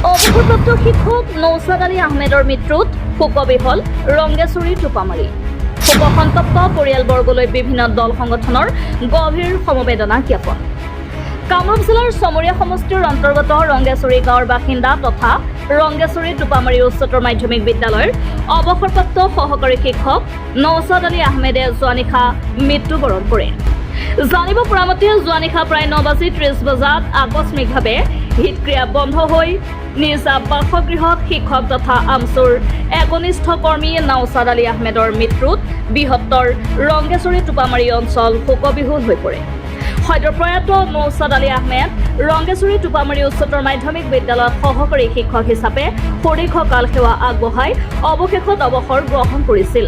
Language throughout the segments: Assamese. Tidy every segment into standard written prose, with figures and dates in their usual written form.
অৱসৰপ্ৰাপ্ত শিক্ষক নৌচাদ আলী আহমেদৰ মৃত্যুত শোকবিহল ৰংগেশ্বৰী টোপামাৰী। শোকসন্তপ্ত পৰিয়ালবৰ্গলৈ বিভিন্ন দল সংগঠনৰ গভীৰ সমবেদনা জ্ঞাপন। কামৰূপ জিলাৰ চমৰীয়া সমষ্টিৰ অন্তৰ্গত ৰংগেশ্বৰী গাঁৱৰ বাসিন্দা তথা ৰংগেশ্বৰী টোপামাৰী উচ্চতৰ মাধ্যমিক বিদ্যালয়ৰ অৱসৰপ্ৰাপ্ত সহকাৰী শিক্ষক নৌচাদ আলী আহমেদে যোৱা নিশা মৃত্যুবৰণ কৰে। জানিব পৰা মতে যোৱা নিশা প্ৰায় 9:30 বজাত আকস্মিকভাৱে হৃদক্ৰিয়া বন্ধ হৈ নিজ বাসগৃহত শিক্ষক তথা আমচুৰ একনিষ্ঠ কৰ্মী নৌচাদ আলী আহমেদৰ মৃত্যুত বৃহত্তৰ ৰংগেশ্বৰী টোপামাৰী অঞ্চল শোকবিহুল হৈ পৰে। সদ্য প্ৰয়াত নৌচাদ আলী আহমেদ ৰংগেশ্বৰী টোপামাৰী উচ্চতৰ মাধ্যমিক বিদ্যালয়ত সহকাৰী শিক্ষক হিচাপে সুদীৰ্ঘকাল সেৱা আগবঢ়াই অৱশেষত অৱসৰ গ্ৰহণ কৰিছিল।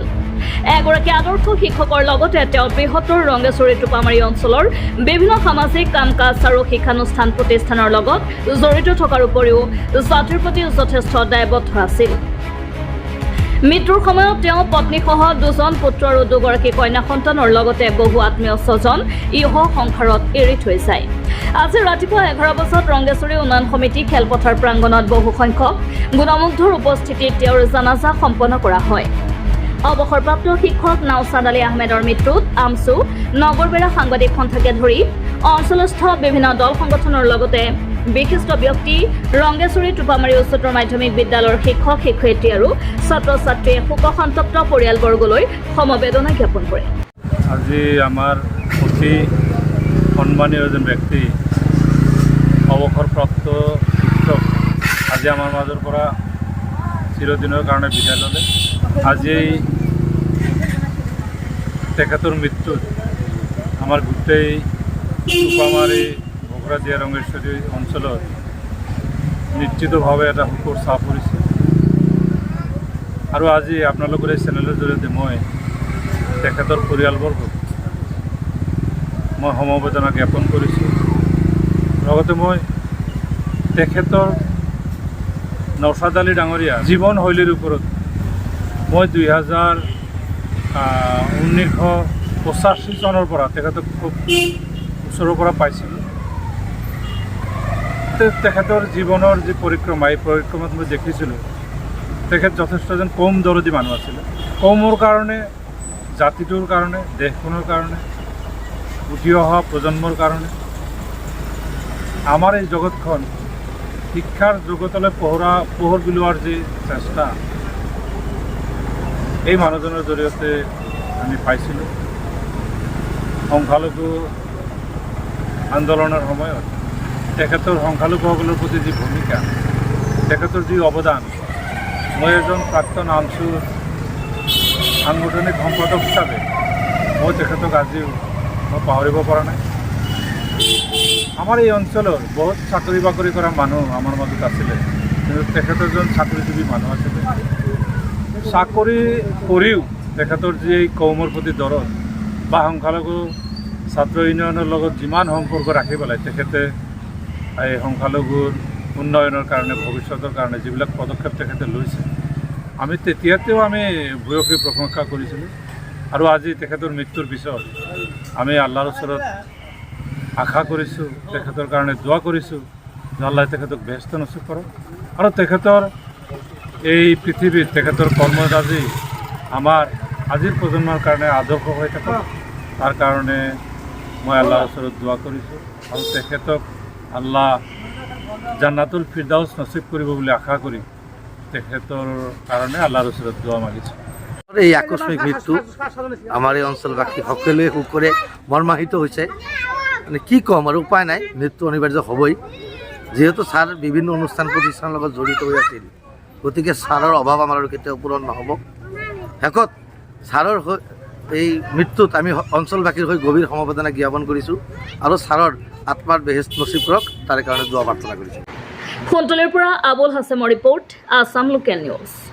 এগৰাকী আদৰ্শ শিক্ষকৰ লগতে তেওঁ বৃহত্তৰ ৰংগেশ্বৰী টোপামাৰী অঞ্চলৰ বিভিন্ন সামাজিক কাম কাজ আৰু শিক্ষানুষ্ঠান প্ৰতিষ্ঠানৰ লগত জড়িত থকাৰ উপৰিও জাতিৰ প্ৰতি যথেষ্ট দায়বদ্ধ আছিল। মৃত্যুৰ সময়ত তেওঁ পত্নীসহ 2জন পুত্ৰ আৰু 2গৰাকী কন্যা সন্তানৰ লগতে বহু আত্মীয় স্বজন ইহ সংসাৰত এৰি থৈ যায়। আজি ৰাতিপুৱা 11 বজাত ৰংগেশ্বৰী উন্নয়ন সমিতি খেলপথাৰ প্ৰাংগণত বহু সংখ্যক গুণমুগ্ধৰ উপস্থিতিত তেওঁৰ জানাজা সম্পন্ন কৰা হয়। অৱসৰপ্ৰাপ্ত শিক্ষক নৌচাদ আলী আহমেদৰ মৃত্যুত আমচু নগৰবেৰা সাংবাদিক সন্থাকে ধৰি অঞ্চলস্থ বিভিন্ন দল সংগঠনৰ লগতে বিশিষ্ট ব্যক্তি ৰংগেশ্বৰী টোপামাৰী উচ্চতৰ মাধ্যমিক বিদ্যালয়ৰ শিক্ষক শিক্ষয়িত্ৰী আৰু ছাত্ৰ ছাত্ৰীয়ে শোকসন্তপ্ত পৰিয়ালবৰ্গলৈ সমবেদনা জ্ঞাপন কৰে। আজি আমাৰ অতি সন্মানীয় এজন ব্যক্তি অৱসৰপ্ৰাপ্ত শিক্ষক আজি আমাৰ মাজৰ পৰা চিৰদিনৰ কাৰণে বিদায় ল'লে। আজি তেখেতৰ মৃত্যুত আমাৰ গোটেই টোপামাৰী বগুড়াদিয়া ৰংগেশ্বৰী অঞ্চলত নিশ্চিতভাৱে এটা শোকৰ ছাপ পৰিছে। আৰু আজি আপোনালোকৰ এই চেনেলৰ জৰিয়তে মই তেখেতৰ পৰিয়ালবৰ্গক মই সমবেদনা জ্ঞাপন কৰিছোঁ। লগতে মই তেখেতৰ নৌচাদ আলী ডাঙৰীয়া জীৱনশৈলীৰ ওপৰত মই 1985 চনৰ পৰা তেখেতক খুব ওচৰৰ পৰা পাইছিলোঁ। তেখেতৰ জীৱনৰ যি পৰিক্ৰমা, এই পৰিক্ৰমাত মই দেখিছিলোঁ তেখেত যথেষ্ট এজন কম দৰদী মানুহ আছিলে। কমৰ কাৰণে, জাতিটোৰ কাৰণে, দেশখনৰ কাৰণে, উঠি অহা প্ৰজন্মৰ কাৰণে, আমাৰ এই জগতখন শিক্ষাৰ জগতলৈ পোহৰ বিলোৱাৰ যি চেষ্টা এই মানুহজনৰ জৰিয়তে আমি পাইছিলোঁ। সংখ্যালঘু আন্দোলনৰ সময়ত তেখেতৰ সংখ্যালঘুসকলৰ প্ৰতি যি ভূমিকা, তেখেতৰ যি অৱদান, মই এজন প্ৰাক্তন আমচুৰ সাংগঠনিক সম্পাদক হিচাপে মই তেখেতক আজিও মই পাহৰিব পৰা নাই। আমাৰ এই অঞ্চলৰ বহুত চাকৰি বাকৰি কৰা মানুহ আমাৰ মাজত আছিলে, কিন্তু তেখেতৰ এজন চাকৰিজীৱী মানুহ আছিলে। চাকৰি কৰিও তেখেতৰ যি এই কৌমৰ প্ৰতি দৰদ বা সংখ্যালঘু ছাত্ৰ ইউনিয়নৰ লগত যিমান সম্পৰ্ক ৰাখি পেলাই তেখেতে এই সংখ্যালঘুৰ উন্নয়নৰ কাৰণে, ভৱিষ্যতৰ কাৰণে যিবিলাক পদক্ষেপ তেখেতে লৈছে, আমি তেতিয়াতেও আমি ভূয়সী প্ৰশংসা কৰিছিলোঁ। আৰু আজি তেখেতৰ মৃত্যুৰ পিছত আমি আল্লাহৰ ওচৰত আশা কৰিছোঁ, তেখেতৰ কাৰণে দোৱা কৰিছোঁ যে আল্লাহে তেখেতক বেহেস্ত নচিব কৰক আৰু তেখেতৰ এই পৃথিৱীত তেখেতৰ কৰ্মৰাজি আমাৰ আজিৰ প্ৰজন্মৰ কাৰণে আদৰ্শ হৈ থাকক, তাৰ কাৰণে মই আল্লাহৰ ওচৰত দোৱা কৰিছোঁ আৰু তেখেতক আল্লাহ জান্নাতুল ফিৰদাউছ নচিব কৰিব বুলি আশা কৰি তেখেতৰ কাৰণে আল্লাহৰ ওচৰত দোৱা মাগিছোঁ। এই আকস্মিক মৃত্যু আমাৰ এই অঞ্চলবাসী সকলোৱে শোকৰে মৰ্মাহিত হৈছে। মানে কি ক'ম আৰু, উপায় নাই, মৃত্যু অনিবাৰ্য হ'বই। যিহেতু ছাৰ বিভিন্ন অনুষ্ঠান প্ৰতিষ্ঠানৰ লগত জড়িত হৈ আছিল, গতিকে ছাৰৰ অভাৱ আমাৰ আৰু কেতিয়াও পূৰণ নহ'ব। শেষত ছাৰৰ এই মৃত্যুত আমি অঞ্চলবাসীৰ হৈ গভীৰ সমবেদনা জ্ঞাপন কৰিছোঁ আৰু ছাৰৰ আত্মাৰ বেহেস্ত নচিব কৰক, তাৰে কাৰণে দোৱা প্ৰাৰ্থনা কৰিছোঁ। ফোনতলিৰ পৰা আবুল হাছেমৰ ৰিপৰ্ট, আছাম লোকেল নিউজ।